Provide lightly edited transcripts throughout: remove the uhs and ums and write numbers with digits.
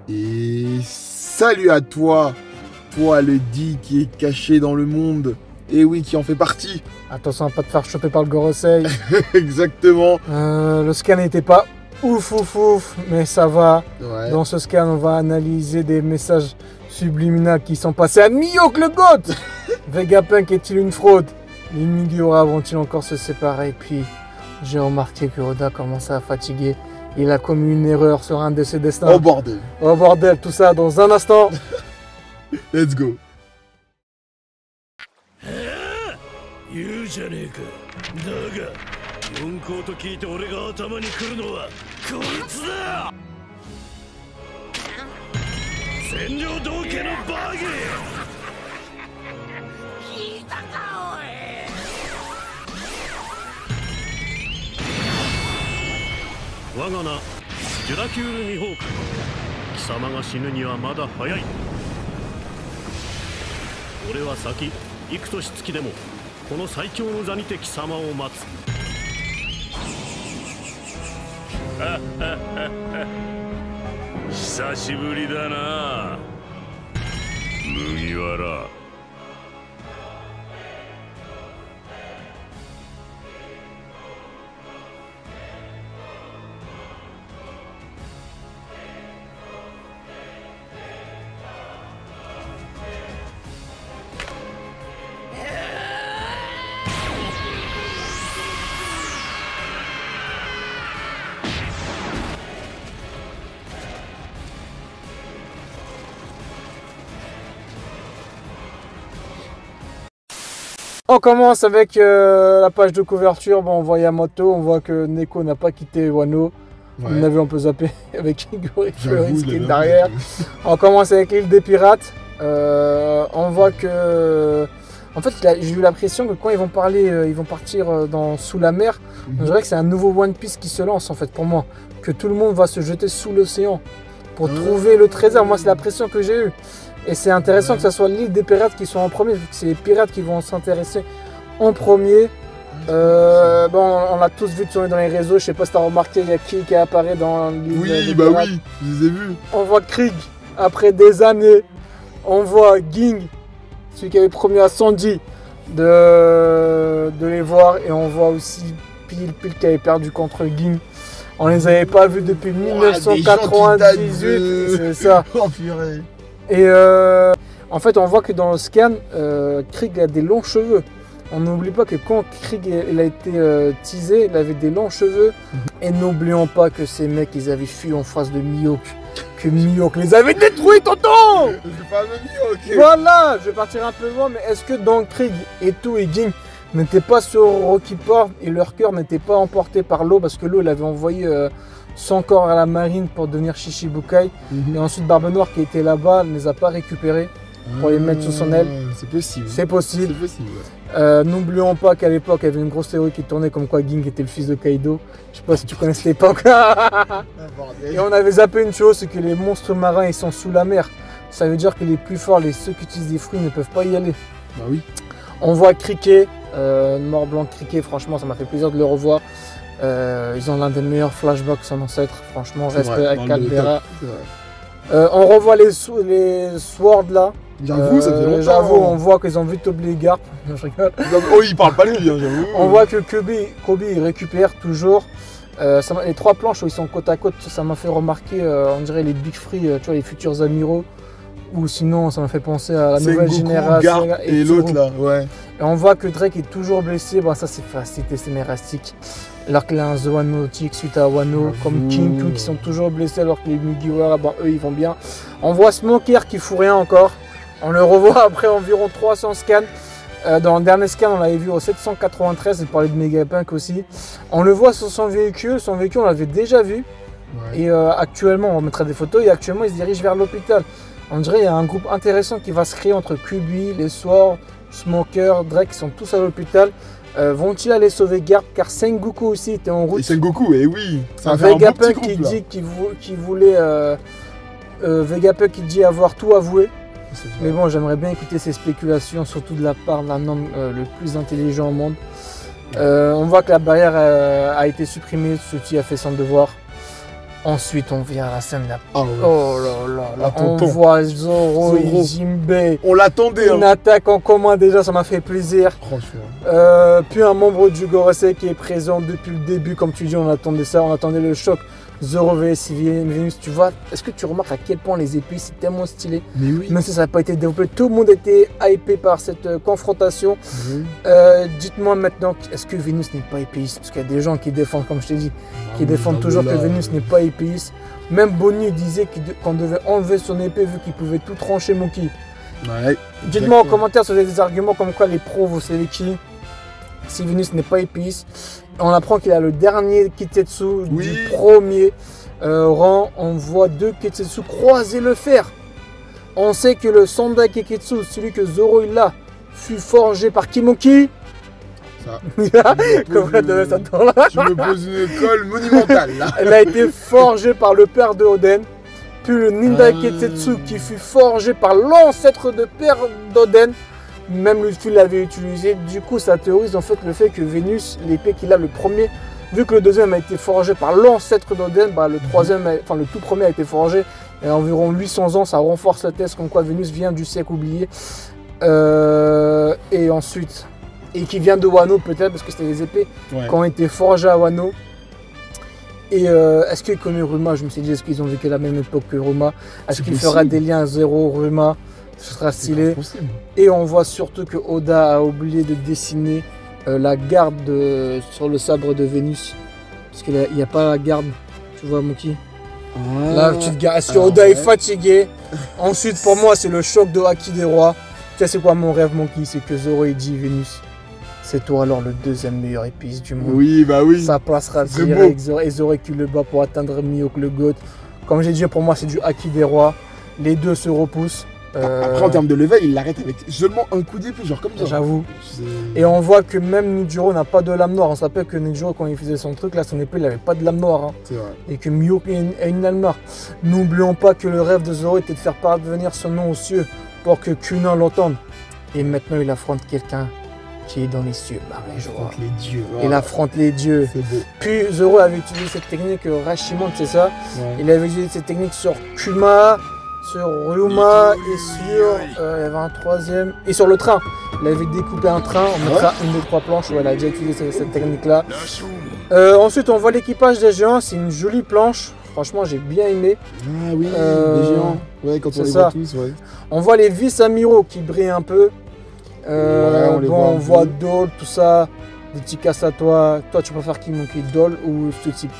Et salut à toi, toi le dit qui est caché dans le monde, et oui, qui en fait partie. Attention à pas te faire choper par le Gorosei. Exactement. Le scan n'était pas ouf, mais ça va. Ouais. Dans ce scan, on va analyser des messages subliminaux qui sont passés à Miyok le GOAT. Vegapunk est-il une fraude? Les Mugiwara vont-ils encore se séparer? Puis j'ai remarqué que Oda commençait à fatiguer. Il a commis une erreur sur un de ses destins. Oh bordel. Oh bordel, tout ça dans un instant. Let's go. 言うじゃねえか。だが四皇と聞いて俺が頭に来るのはこいつだ。占領道家のバギー。聞いたかおい。我が名ジュラキュール・ミホーク。貴様が死ぬにはまだ早い。俺は先幾年月でもこの最強の座にて貴様を待つ。久しぶりだな麦わら。On commence avec la page de couverture. Bon, on voit Yamato, on voit que Neko n'a pas quitté Wano. Ouais. On avait un peu zappé avec Igor et J'avoue, qui est il a derrière. On commence avec l'île des pirates. On voit que... En fait, j'ai eu l'impression que quand ils vont partir sous la mer, on dirait que c'est un nouveau One Piece qui se lance en fait pour moi. Que tout le monde va se jeter sous l'océan pour trouver le trésor. Moi, c'est l'impression que j'ai eue. Et c'est intéressant que ce soit l'île des pirates qui soit en premier, vu que c'est les pirates qui vont s'intéresser en premier. Bon, on l'a tous vu tourner dans les réseaux. Je sais pas si tu as remarqué, il y a qui apparaît dans l'île des pirates. Oui, je les ai vus. On voit Krieg après des années. On voit Ging, celui qui avait promis à Sanji de les voir. Et on voit aussi Pile qui avait perdu contre Ging. On les avait pas vus depuis 1998. C'est ça. Oh purée. Et en fait, on voit que dans le scan, Krieg a des longs cheveux. On n'oublie pas que quand Krieg il a été teasé, il avait des longs cheveux. Et n'oublions pas que ces mecs, ils avaient fui en face de Mihawk. Que Mihawk les avait détruits, tonton. C'est pas le Mihawk. Voilà, je vais partir un peu loin, mais est-ce que dans Krieg et tout et Ging n'étaient pas sur Rocky Port et leur cœur n'était pas emporté par l'eau parce que l'eau, il avait envoyé son corps à la marine pour devenir Shichibukai. Et ensuite, Barbe Noire qui était là-bas ne les a pas récupérés pour les mettre sous son aile. C'est possible. C'est possible. C'est possible. N'oublions pas qu'à l'époque, il y avait une grosse théorie qui tournait comme quoi Ging était le fils de Kaido. Je sais pas si tu connais cette époque. Et on avait zappé une chose, c'est que les monstres marins, ils sont sous la mer. Ça veut dire que les plus forts, ceux qui utilisent des fruits, ne peuvent pas y aller. Bah oui. On voit Cricket, Mort Blanc Cricket, franchement, ça m'a fait plaisir de le revoir. Ils ont l'un des meilleurs flashbacks son ancêtre, franchement, respect à Caldera. On revoit les swords là. J'avoue, ça fait longtemps. J'avoue, on voit qu'ils ont vu Toby Garp. Je rigole. Oh, il parle pas lui, hein, j'avoue. On voit que Kobe il récupère toujours. Les trois planches où ils sont côte à côte, ça m'a fait remarquer, on dirait les Big Free, tu vois, les futurs amiraux. Ou sinon, ça m'a fait penser à la nouvelle génération. Garp et l'autre là, ouais. Et on voit que Drake est toujours blessé. Bon, ça, c'est facilité scénaristique. Alors qu'il a un The One Nautique suite à Wano, comme King Q qui sont toujours blessés, alors que les Mugiwara, bon, eux, ils vont bien. On voit Smoker qui fout rien encore. On le revoit après environ 300 scans. Dans le dernier scan, on l'avait vu au 793, il parlait de Megapunk aussi. On le voit sur son véhicule on l'avait déjà vu. Ouais. Et actuellement, on mettra des photos, et actuellement, il se dirige vers l'hôpital. On dirait qu'il y a un groupe intéressant qui va se créer entre Kyuubi, les Swords, Smoker, Drake, qui sont tous à l'hôpital. Vont-ils aller sauver Garp? Car Sengoku aussi était en route. Et Sengoku, eh oui, ça fait un Vegapunk qui dit qu'il voulait... Vegapunk qui dit avoir tout avoué. Mais bon, j'aimerais bien écouter ces spéculations, surtout de la part d'un homme le plus intelligent au monde. On voit que la barrière a été supprimée, Tsuchi a fait son devoir. Ensuite, on vient à la scène là. Ah ouais. Oh là là, là. Ah, On tonton. voit Zoro et Zoro. Jinbei. On l'attendait, Une hein. attaque en commun déjà, ça m'a fait plaisir. Franchement. Puis un membre du Gorosei qui est présent depuis le début, comme tu dis, on attendait ça, on attendait le choc. Zoro vs Vénus, tu vois, est-ce que tu remarques à quel point les épées c'est tellement stylé, Mais oui. même si ça n'a pas été développé, tout le monde était hypé par cette confrontation. Oui. Dites-moi maintenant, est-ce que Vénus n'est pas épéiste? Parce qu'il y a des gens qui défendent, comme je t'ai dit, qui défendent toujours que Vénus n'est pas épéiste. Même Bonnie disait qu'on devait enlever son épée vu qu'il pouvait tout trancher Monkey. Ouais. Dites-moi en commentaire si vous avez des arguments comme quoi les pros, vous savez qui? Si Vénus n'est pas épéiste, on apprend qu'il a le dernier Kitetsu Oui. du premier rang. On voit deux Kitetsu croiser le fer. On sait que le Sandai Keketsu, celui que Zoro il a, fut forgé par Kimoki. Ça. Comment elle devait s'attendre là? Tu me poses une colle monumentale là. Elle a été forgée par le père de Oden. Puis le Nindai Ketsetsu qui fut forgé par l'ancêtre de père d'Oden. Même Luffy l'avait utilisé. Du coup, ça théorise en fait le fait que Vénus, l'épée qu'il a le premier, vu que le deuxième a été forgé par l'ancêtre d'Oden, bah, le troisième, enfin le tout premier a été forgé il y a environ 800 ans. Ça renforce la thèse comme quoi Vénus vient du siècle oublié. Et ensuite, et qui vient de Wano peut-être parce que c'était des épées Ouais. qui ont été forgées à Wano. Et est-ce qu'il connaît Ruma? Je me suis dit, est-ce qu'ils ont vécu la même époque que Ruma? Est-ce C'est qu'il possible. fera des liens Zero Ruma? Ce sera stylé. Possible. Et on voit surtout que Oda a oublié de dessiner la garde sur le sabre de Vénus. Parce qu'il n'y a pas la garde. Tu vois, Monkey? Là, tu te gares. Est-ce que Oda est fatigué? Ensuite, pour moi, c'est le choc de Haki des rois. Tu sais, c'est quoi mon rêve, Monkey? C'est que Zoro ait dit Vénus. C'est toi alors le deuxième meilleur épice du monde. Oui, bah oui. Ça placera C'est direct Zoro et Zoro qui le bat pour atteindre Mihawk le GOAT. Comme j'ai dit, pour moi, c'est du Haki des rois. Les deux se repoussent. Après, en termes de level, il l'arrête avec seulement un coup d'épée, genre comme ça. J'avoue. C'est- Et on voit que même Nijiro n'a pas de lame noire. On se rappelle que Nijiro, quand il faisait son truc, là, son épée, il n'avait pas de lame noire. Hein. C'est vrai. Et que Mihawk a une lame noire. N'oublions pas que le rêve de Zoro était de faire parvenir son nom aux cieux pour que Kunin l'entende. Et maintenant, il affronte quelqu'un qui est dans les cieux. Il affronte les dieux. Il affronte les dieux. C'est beau. Puis Zoro avait utilisé cette technique, Rashomon, c'est ça. Ouais. Il avait utilisé cette technique sur Kuma, sur Ryuma et sur. Il y avait un troisième. Et sur le train. Il avait découpé un train, on mettra une des trois planches. Ouais, il a déjà utilisé cette technique-là. Ensuite, on voit l'équipage des géants. C'est une jolie planche. Franchement, j'ai bien aimé. Ah oui, Euh, les géants. Ouais, quand on c'est les ça. voit tous, ouais. On voit les vice-amiraux qui brillent un peu. on les voit un on voit peu. Dole, tout ça. Des petits casses à toi. Toi, tu préfères qui, Monkey, Dole ou ce type?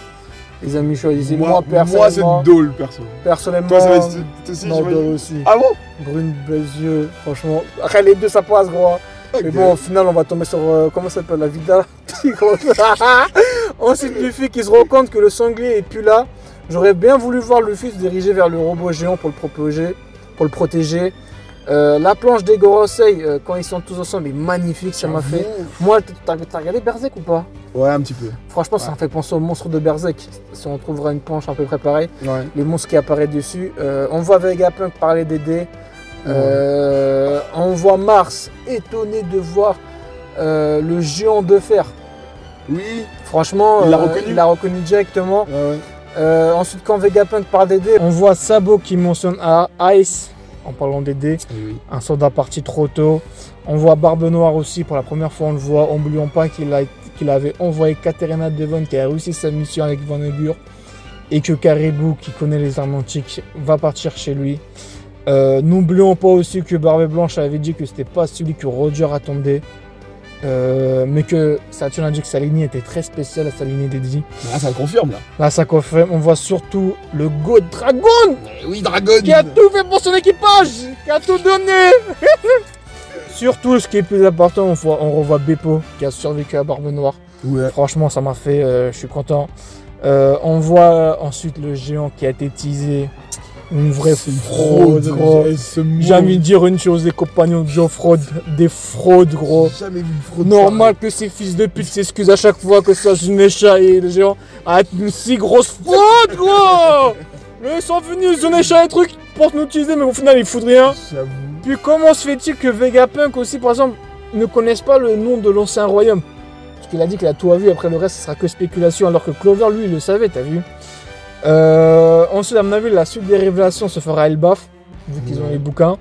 Les amis choisissez. Moi, Moi, personnellement. c'est Dole, perso. Personnellement. Toi, ça va être aussi, non, j'imagine. Dole aussi. Ah bon? Brune, beaux yeux, franchement. Après, les deux, ça passe, gros. Hein. Mais Ok. bon, au final, on va tomber sur. Comment ça s'appelle? La Vida. Ensuite, Luffy qui se rend compte que le sanglier est plus là. J'aurais bien voulu voir Luffy se diriger vers le robot géant pour le protéger. La planche des Gorosei, quand ils sont tous ensemble, est magnifique, ça m'a fait. Moi, t'as regardé Berserk ou pas? Ouais, un petit peu. Franchement, ça me fait penser au monstre de Berserk. Si on trouvera une planche à peu près pareille, Ouais. les monstres qui apparaissent dessus. On voit Vegapunk parler des dés. On voit Mars étonné de voir le géant de fer. Oui. Franchement, Il l'a reconnu directement. Ouais, ouais. Ensuite, quand Vegapunk parle des dés, on voit Sabo qui mentionne Ice en parlant des dés. Oui. Un soldat parti trop tôt. On voit Barbe Noire aussi, pour la première fois on le voit. N'oublions pas qu'il avait envoyé Katerina Devon qui a réussi sa mission avec Vannegur. Et que Caribou, qui connaît les armes antiques, va partir chez lui. N'oublions pas aussi que Barbe Blanche avait dit que c'était pas celui que Roger attendait. Mais que Saturn a dit que sa lignée était très spéciale, sa lignée d'Eddie. Ah, ça le confirme là. Là, ça confirme. On voit surtout le God Dragon Oui, Dragon. qui a tout fait pour son équipage, qui a tout donné. Surtout, ce qui est plus important, on revoit Beppo qui a survécu à Barbe Noire. Ouais. Franchement, ça m'a fait, je suis content. On voit ensuite le géant qui a été teasé. Une vraie fraude, gros. J'ai envie de dire une chose, les compagnons de Joe Fraude, des fraudes, gros. J'ai jamais vu une fraude. Normal que ces fils de pute s'excusent à chaque fois que ça soit Zunesha et le géant a une si grosse fraude, gros. Ils sont venus, Zunesha et trucs pour nous utiliser, mais au final ils foutent rien. J'avoue. Puis comment se fait-il que Vegapunk aussi, par exemple, ne connaissent pas le nom de l'ancien royaume? Parce qu'il a dit qu'il a tout vu, après le reste ce sera que spéculation, alors que Clover lui il le savait, t'as vu? Ensuite, à mon avis, la suite des révélations se fera à Elbaf, vu qu'ils ont les bouquins.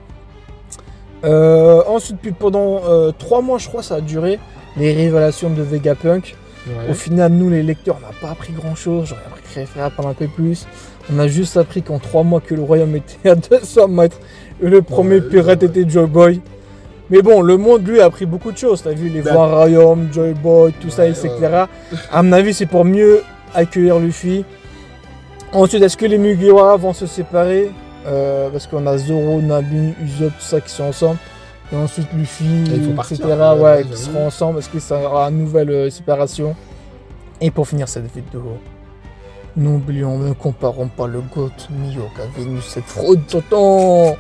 Ensuite, puis pendant 3 mois, je crois, ça a duré, les révélations de Vegapunk. Ouais. Au final, nous, les lecteurs, on n'a pas appris grand-chose. J'aurais préféré apprendre un peu plus. On a juste appris qu'en 3 mois que le royaume était à 200 mètres. Et le premier pirate était Joy Boy. Mais bon, le monde, lui, a appris beaucoup de choses. T'as vu les voies royaume, Joy Boy, tout ça, etc. À mon avis, c'est pour mieux accueillir Luffy. Ensuite, est-ce que les Mugiwara vont se séparer parce qu'on a Zoro, Nami, Usopp, tout ça qui sont ensemble. Et ensuite Luffy, il faut partir, etc. Ouais, qui seront ensemble. Est-ce que ça aura une nouvelle séparation? Et pour finir cette vidéo, n'oublions, ne comparons pas le GOAT Mio qu'a venu cette fraude tonton.